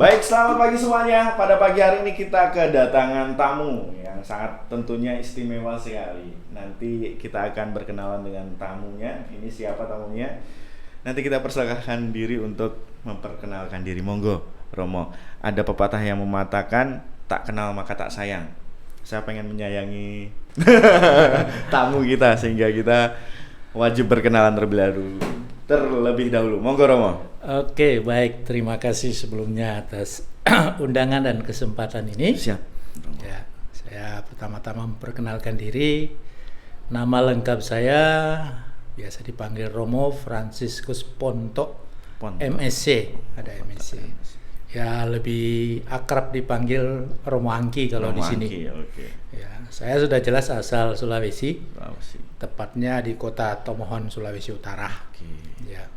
Baik, selamat pagi semuanya. Pada pagi hari ini kita kedatangan tamu yang sangat tentunya istimewa sekali. Nanti kita akan berkenalan dengan tamunya. Ini siapa tamunya? Nanti kita persilakan diri untuk memperkenalkan diri. Monggo, Romo. Ada pepatah yang mematakan tak kenal maka tak sayang. Saya pengen menyayangi tamu kita sehingga kita wajib berkenalan terlebih dahulu. Monggo, Romo. Oke, baik. Terima kasih sebelumnya atas undangan dan kesempatan ini. Siap. Ya, saya pertama-tama memperkenalkan diri. Nama lengkap saya biasa dipanggil Romo Franciscus Ponto. MSc, ada MSc. Ya, lebih akrab dipanggil Romo Angki kalau Romo di sini. Angki, oke. Ya, saya sudah jelas asal Sulawesi. Tepatnya di kota Tomohon, Sulawesi Utara. Oke. Ya.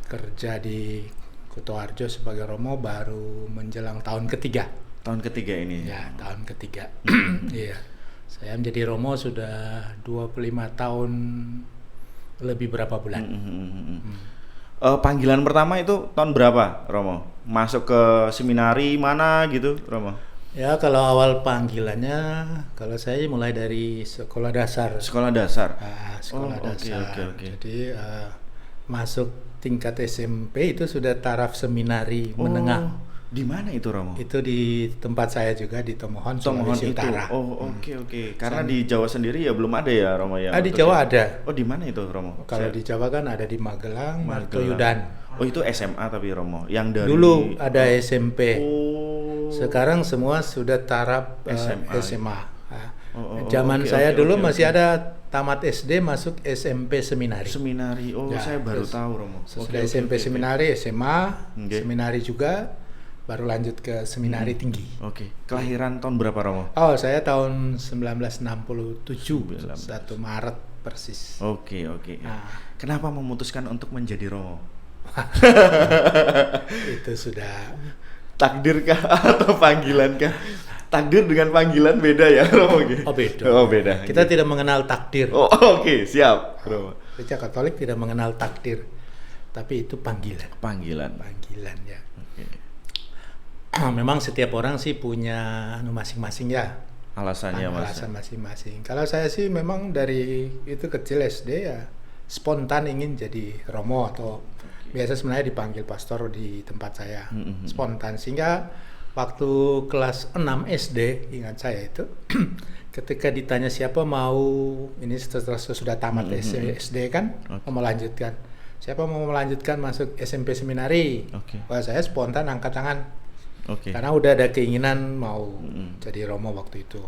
Kerja di Kutoarjo sebagai Romo baru menjelang tahun ketiga. Tahun ketiga ini? Ya, tahun ketiga. Iya. Saya menjadi Romo sudah 25 tahun lebih berapa bulan. Panggilan pertama itu tahun berapa, Romo? Masuk ke seminari mana gitu, Romo? Ya, kalau awal panggilannya, kalau saya mulai dari sekolah dasar. Sekolah dasar? Sekolah dasar. Okay. Jadi masuk tingkat SMP itu sudah taraf seminari menengah. Di mana itu, Romo? Itu di tempat saya juga di Tomohon, Sulawesi Utara. Oke. Karena di Jawa sendiri ya belum ada ya, Romo ya? Di Jawa ada. Oh, di mana itu, Romo? Kalau di Jawa kan ada di Magelang. Martoyudan. Oh, itu SMA tapi, Romo? Yang dari dulu ada SMP. Sekarang semua sudah taraf SMA. Zaman saya dulu masih ada tamat SD masuk SMP seminari. Ya, saya baru tahu, Romo. Sudah SMP seminari, SMA, seminari juga, baru lanjut ke seminari tinggi. Oke. Kelahiran tahun berapa, Romo? Saya tahun 1967, 1 Maret persis. Oke. Kenapa memutuskan untuk menjadi Romo? Itu sudah takdir kah atau panggilan kah? Takdir dengan panggilan beda ya, Romo? Beda. Kita tidak mengenal takdir. Oke, siap, Romo. Gereja Katolik tidak mengenal takdir, tapi itu panggilan. Panggilan ya. Okay. Memang setiap orang sih punya masing-masing ya. Alasan masing-masing. Kalau saya sih memang dari itu kecil SD ya spontan ingin jadi Romo atau biasa sebenarnya dipanggil pastor di tempat saya. Spontan, sehingga waktu kelas 6 SD ingat saya itu ketika ditanya siapa mau ini setelah sudah tamat SD kan mau melanjutkan, siapa mau melanjutkan masuk SMP seminari. Wah, saya spontan angkat tangan. Karena udah ada keinginan mau jadi Romo waktu itu.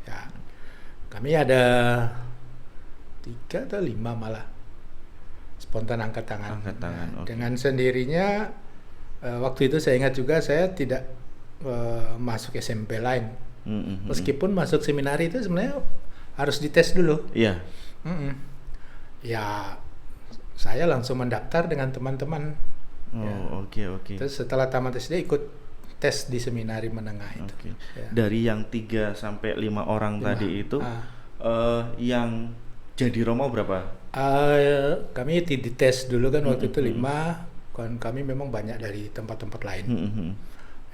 Ya, kami ada 3 atau 5 malah spontan angkat tangan. Dengan sendirinya waktu itu saya ingat juga saya tidak masuk SMP lain. Meskipun masuk seminari itu sebenarnya harus dites dulu. Iya. Ya, saya langsung mendaftar dengan teman-teman. Oke. Terus setelah tamat SD ikut tes di seminari menengah itu. Ya. Dari yang 3 sampai 5 orang tadi itu yang jadi Romo berapa? Kami dites dulu kan waktu itu 5, kan kami memang banyak dari tempat-tempat lain.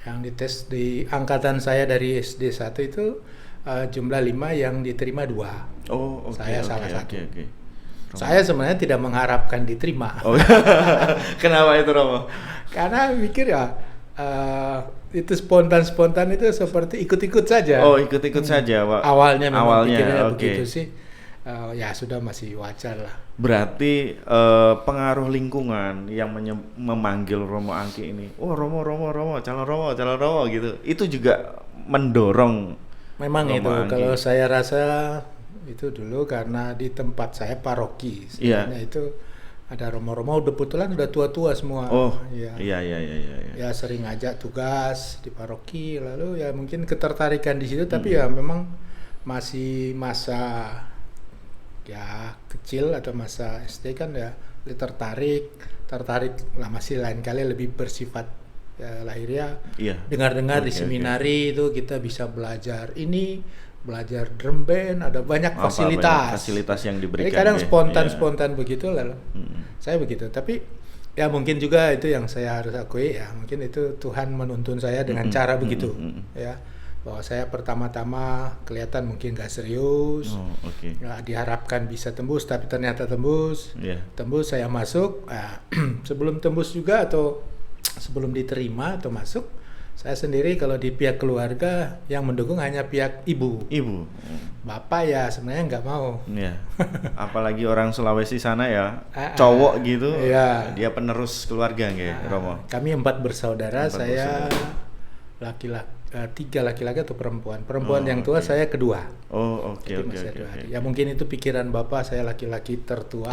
Yang dites di angkatan saya dari SD 1 itu jumlah 5, yang diterima 2. Saya salah satu. Saya sebenarnya tidak mengharapkan diterima. Kenapa itu, Romo? Karena mikir ya itu spontan itu seperti ikut-ikut saja. Ikut-ikut saja, Pak. Awalnya pikirnya begitu sih. Ya sudah, masih wajar lah. Berarti pengaruh lingkungan yang memanggil Romo Angki ini, Romo, calon Romo gitu, itu juga mendorong. Memang Romo itu Angki. Kalau saya rasa itu dulu karena di tempat saya paroki, sebenarnya itu ada Romo-Romo kebetulan udah tua-tua semua. Iya. Ya sering ngajak tugas di paroki, lalu ya mungkin ketertarikan di situ, tapi ya memang masih masa ya kecil atau masa SD kan ya tertarik lah, masih lain kali lebih bersifat ya, lahiriah. Dengar-dengar di seminari itu kita bisa belajar drum band, ada banyak fasilitas yang diberikan. Jadi kadang spontan begitu lah. Saya begitu, tapi Ya mungkin juga itu yang saya harus akui ya, mungkin itu Tuhan menuntun saya dengan cara begitu ya, bahwa saya pertama-tama kelihatan mungkin gak serius, nggak diharapkan bisa tembus tapi ternyata tembus. Tembus saya masuk, sebelum tembus juga atau sebelum diterima atau masuk, saya sendiri kalau di pihak keluarga yang mendukung hanya pihak ibu. Bapak ya sebenarnya nggak mau. Apalagi orang Sulawesi sana ya, cowok gitu, dia penerus keluarga nggak, Romo? Kami 4 bersaudara, saya laki-laki, 3 laki-laki atau perempuan. Perempuan yang tua, saya kedua. Oke. Ya mungkin itu pikiran Bapak, saya laki-laki tertua.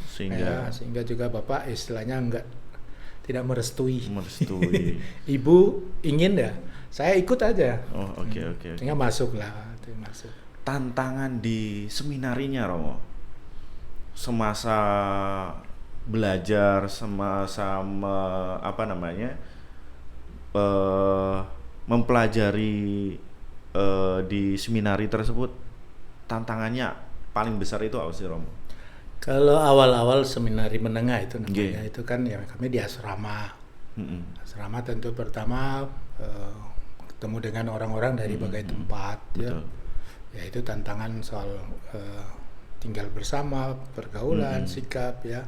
Sehingga juga Bapak istilahnya tidak merestui. Ibu ingin ya, saya ikut aja. Sehingga masuk. Tantangan di seminarinya, Romo, semasa belajar, semasa mempelajari di seminari tersebut, tantangannya paling besar itu apa sih, Romo? Kalau awal-awal seminari menengah itu namanya, itu kan ya kami di asrama. Asrama tentu pertama ketemu dengan orang-orang dari berbagai tempat. Ya itu tantangan soal tinggal bersama, pergaulan, sikap ya.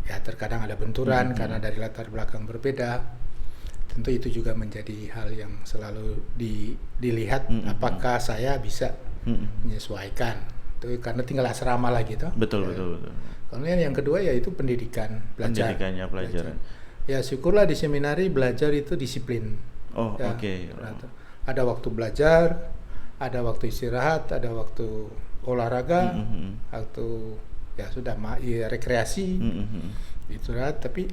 Ya terkadang ada benturan karena dari latar belakang berbeda. Tentu itu juga menjadi hal yang selalu dilihat apakah saya bisa menyesuaikan. Itu karena tinggal asrama lagi toh. Betul. Kemudian yang kedua yaitu pendidikan, belajar. Pelajaran. Ya syukurlah di seminari belajar itu disiplin. Ada waktu belajar, ada waktu istirahat, ada waktu olahraga, waktu ya sudah rekreasi, istirahat. Tapi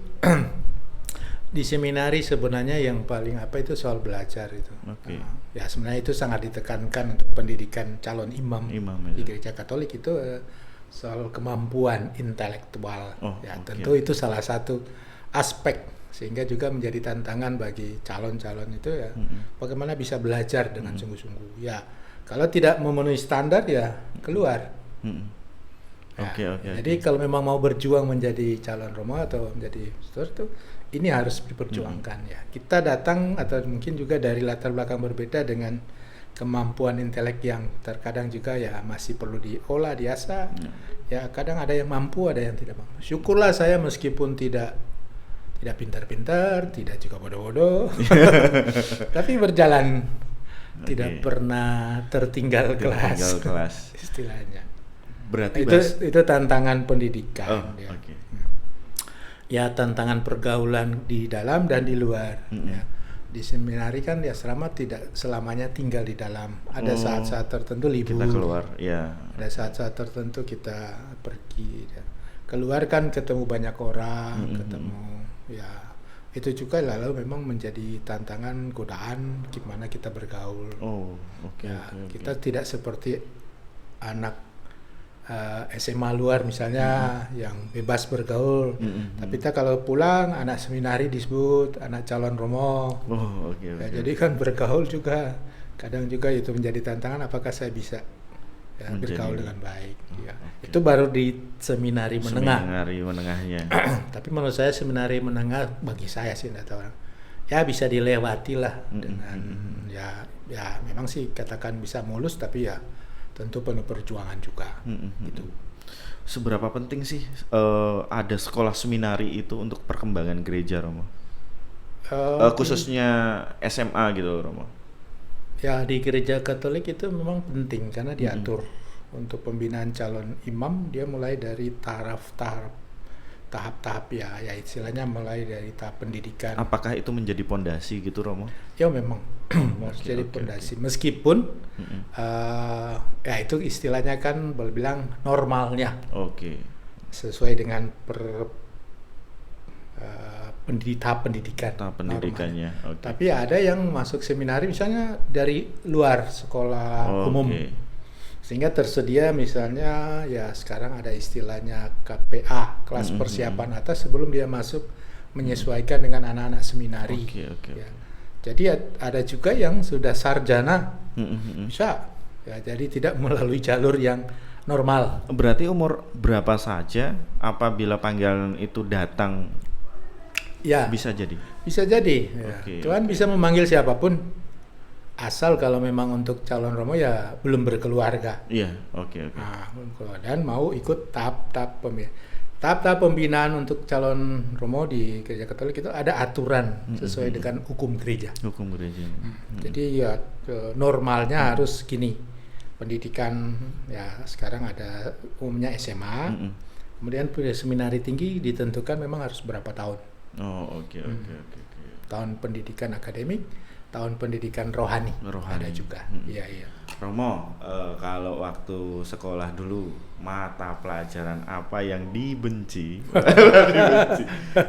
di seminari sebenarnya yang paling itu soal belajar itu. Ya sebenarnya itu sangat ditekankan untuk pendidikan calon imam di gereja Katolik itu soal kemampuan intelektual. Tentu itu salah satu aspek, sehingga juga menjadi tantangan bagi calon-calon itu ya, bagaimana bisa belajar dengan sungguh-sungguh. Ya kalau tidak memenuhi standar ya keluar. Jadi kalau memang mau berjuang menjadi calon Romo atau menjadi pastor itu, ini harus diperjuangkan ya. Kita datang atau mungkin juga dari latar belakang berbeda dengan kemampuan intelek yang terkadang juga ya masih perlu diolah, diasah. Ya kadang ada yang mampu, ada yang tidak mampu. Syukurlah saya meskipun tidak pintar-pintar, tidak juga bodoh-bodoh, tapi berjalan, tidak pernah tertinggal kelas. Istilahnya. Berarti itu tantangan pendidikan. Ya tantangan pergaulan di dalam dan di luar. Ya. Di seminari kan di asrama tidak selamanya tinggal di dalam. Ada saat-saat tertentu libur. Kita keluar, ya. Ada saat-saat tertentu kita pergi. Ya. Keluar kan ketemu banyak orang, ya itu juga lalu memang menjadi tantangan, godaan gimana kita bergaul. Kita tidak seperti anak SMA luar misalnya yang bebas bergaul, tapi kita kalau pulang anak seminari disebut anak calon Romo. Jadi kan bergaul juga kadang juga itu menjadi tantangan, apakah saya bisa bergaul dengan baik. Itu baru di seminari menengahnya. Tapi menurut saya seminari menengah bagi saya sih enggak tahu orang. Ya bisa dilewati lah dengan ya memang sih katakan bisa mulus, tapi ya tentu penuh perjuangan juga. Gitu. Seberapa penting sih ada sekolah seminari itu untuk perkembangan gereja, Romo? Khususnya SMA gitu, Romo. Ya di gereja Katolik itu memang penting karena diatur untuk pembinaan calon imam, dia mulai dari tahap-tahap ya istilahnya mulai dari tahap pendidikan. Apakah itu menjadi pondasi gitu, Romo? Ya memang jadi pondasi. Meskipun ya itu istilahnya kan berbilang normalnya. Sesuai dengan tahap pendidikan. Tahap pendidikannya. Tapi ada yang masuk seminari misalnya dari luar sekolah umum. Sehingga tersedia misalnya ya sekarang ada istilahnya KPA, kelas persiapan atas, sebelum dia masuk menyesuaikan dengan anak-anak seminari. Ya. Jadi ada juga yang sudah sarjana bisa. Ya, jadi tidak melalui jalur yang normal. Berarti umur berapa saja apabila panggilan itu datang Ya, bisa jadi? bisa jadi. Ya. Oke, Tuhan oke. bisa memanggil siapapun, asal kalau memang untuk calon romo ya belum berkeluarga. Iya, oke. Nah, dan mau ikut tahap-tahap pembinaan. Tahap-tahap pembinaan untuk calon romo di gereja Katolik itu ada aturan sesuai dengan hukum gereja. Hukum gereja. Jadi ya normalnya harus gini. Pendidikan ya sekarang ada umumnya SMA. Kemudian seminari tinggi ditentukan memang harus berapa tahun. Oh, oke. Tahun pendidikan akademik, tahun pendidikan rohani. Rohani. Ada juga. Iya. Romo, kalau waktu sekolah dulu mata pelajaran apa yang dibenci,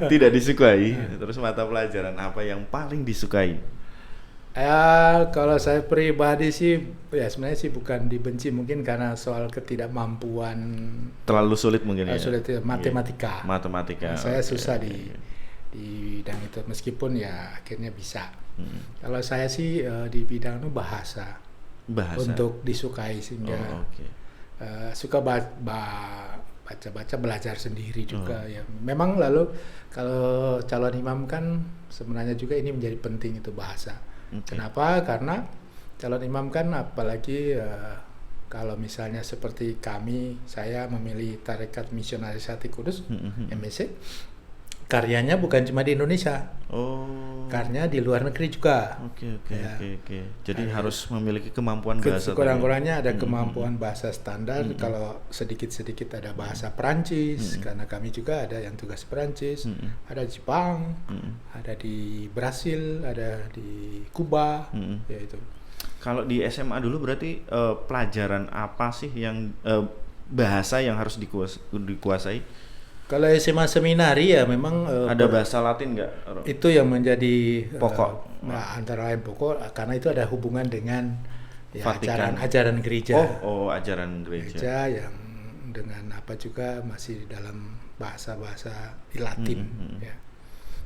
tidak disukai, terus mata pelajaran apa yang paling disukai? Ya, kalau saya pribadi sih, ya sebenarnya sih bukan dibenci, mungkin karena soal ketidakmampuan Terlalu sulit mungkin ya? sulit matematika. Matematika. Saya oke, susah oke. di bidang itu, meskipun ya akhirnya bisa. Kalau saya sih di bidang itu bahasa untuk disukai, sehingga Oh, oke. suka baca-baca, belajar sendiri juga ya. Memang lalu kalau calon imam kan sebenarnya juga ini menjadi penting itu bahasa. Oke. Kenapa? Karena calon imam kan apalagi kalau misalnya seperti saya memilih Tarekat Misionaris Hati Kudus MSC, karyanya bukan cuma di Indonesia, Oh. karyanya di luar negeri juga. Oke. Ya. Jadi harus memiliki kemampuan bahasa. Kurang-kurangnya ada kemampuan bahasa standar. Kalau sedikit-sedikit ada bahasa Perancis, karena kami juga ada yang tugas Perancis, ada di Jepang, ada di Brasil, ada di Kuba, ya itu. Kalau di SMA dulu berarti pelajaran apa sih yang bahasa yang harus dikuasai? Kalau SMA seminari ya memang Ada bahasa Latin nggak? itu yang menjadi Pokok. antara lain pokok, karena itu ada hubungan dengan ya, Vatikan. ajaran gereja. Oh, ajaran gereja. Gereja yang dengan apa juga masih dalam bahasa-bahasa Latin ya.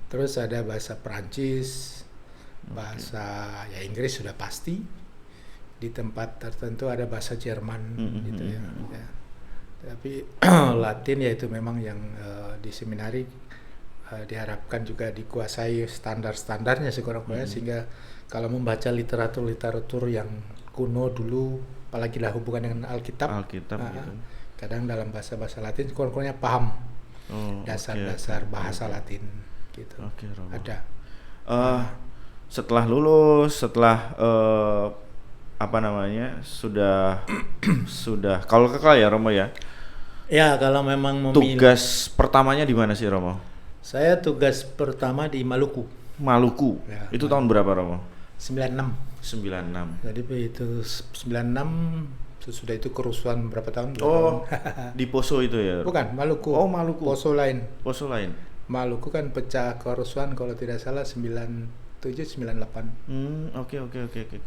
Terus ada bahasa Perancis, bahasa ya Inggris sudah pasti. Di tempat tertentu ada bahasa Jerman gitu ya. Ya. Tapi Latin ya itu memang yang di seminari diharapkan juga dikuasai standar-standarnya sekurang-kurangnya, sehingga kalau membaca literatur yang kuno dulu, apalagi lah hubungan dengan Alkitab gitu. Kadang dalam bahasa-bahasa Latin kurang-kurangnya paham dasar-dasar bahasa Latin gitu. Romo. Ada. Setelah lulus, sudah kalau kekal ya Romo ya. Ya, kalau memang memilih. Tugas pertamanya di mana sih Romo? Saya tugas pertama di Maluku. Maluku. Ya, itu tahun berapa Romo? 96. 96. Jadi itu 96, sesudah itu kerusuhan berapa tahun? Di Poso itu ya? Bukan, Maluku. Oh, Maluku. Poso lain. Maluku kan pecah kerusuhan kalau tidak salah 97 98. Oke.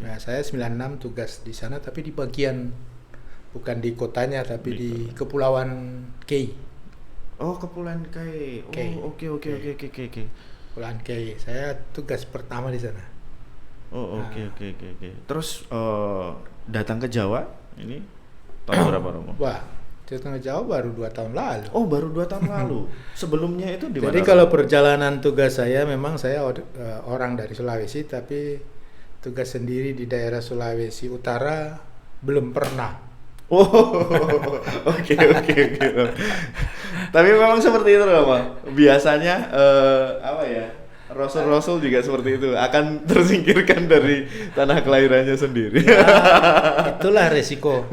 Nah, saya 96 tugas di sana, tapi di bagian, bukan di kotanya, tapi di Kepulauan Kei. Oh, Kepulauan Kei. Oke. Kepulauan Kei. Saya tugas pertama di sana. Oke. Terus datang ke Jawa ini tahun berapa Romo? Wah, datang ke Jawa baru 2 tahun lalu. Oh, baru 2 tahun lalu. Sebelumnya itu di mana? Jadi kalau perjalanan tugas saya, memang saya orang dari Sulawesi, tapi tugas sendiri di daerah Sulawesi Utara belum pernah. Oke. Tapi memang seperti itu Romo. Biasanya Rasul-rasul juga seperti itu, akan tersingkirkan dari tanah kelahirannya sendiri. Ya, itulah resiko.